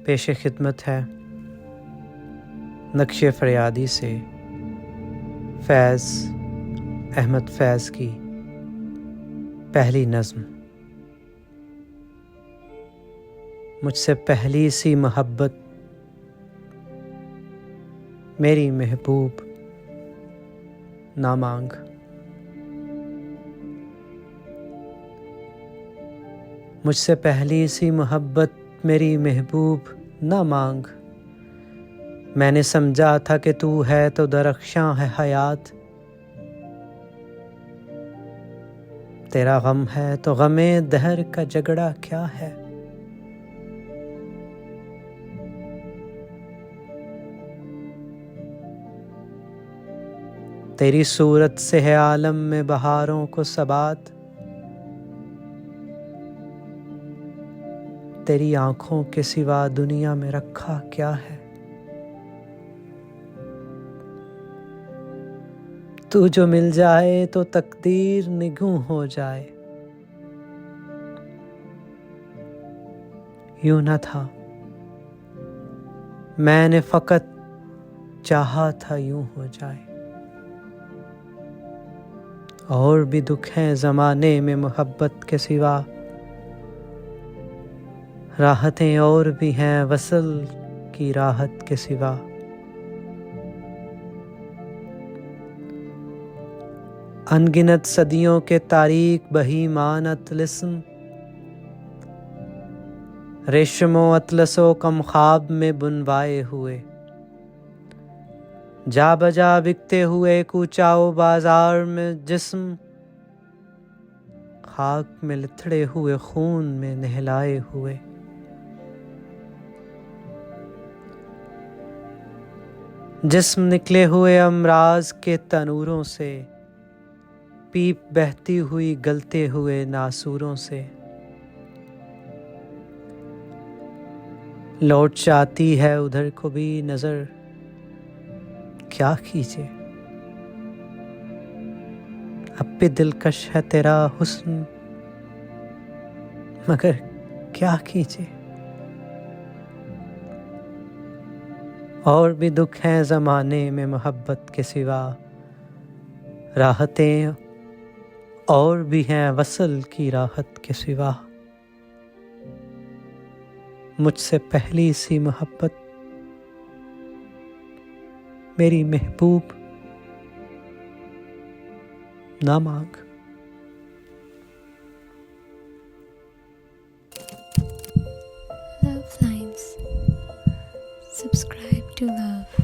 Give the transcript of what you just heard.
پیش خدمت ہے نقش فریادی سے فیض احمد فیض کی پہلی نظم۔ مجھ سے پہلی سی محبت میری محبوب نہ مانگ، مجھ سے پہلی سی محبت میری محبوب نہ مانگ۔ میں نے سمجھا تھا کہ تو ہے تو درخشاں ہے حیات، تیرا غم ہے تو غم دہر کا جھگڑا کیا ہے۔ تیری صورت سے ہے عالم میں بہاروں کو ثبات، تیری آنکھوں کے سوا دنیا میں رکھا کیا ہے۔ تو جو مل جائے تو تقدیر نگوں ہو جائے، یوں نہ تھا میں نے فقط چاہا تھا یوں ہو جائے۔ اور بھی دکھ ہیں زمانے میں محبت کے سوا، راحتیں اور بھی ہیں وصل کی راحت کے سوا۔ ان گنت صدیوں کے تاریک بہیمان طلسم، ریشم و اطلس و کم خواب میں بنوائے ہوئے، جا بجا بکتے ہوئے کوچا و بازار میں جسم، خاک میں لتھڑے ہوئے خون میں نہلائے ہوئے۔ جسم نکلے ہوئے امراض کے تنوروں سے، پیپ بہتی ہوئی گلتے ہوئے ناسوروں سے۔ لوٹ جاتی ہے ادھر کو بھی نظر، کیا کیجے اب بھی دلکش ہے تیرا حسن، مگر کیا کیجے۔ اور بھی دکھ ہیں زمانے میں محبت کے سوا، راحتیں اور بھی ہیں وصل کی راحت کے سوا۔ مجھ سے پہلی سی محبت میری محبوب نہ مانگ۔ Love Lines. Subscribe to Love.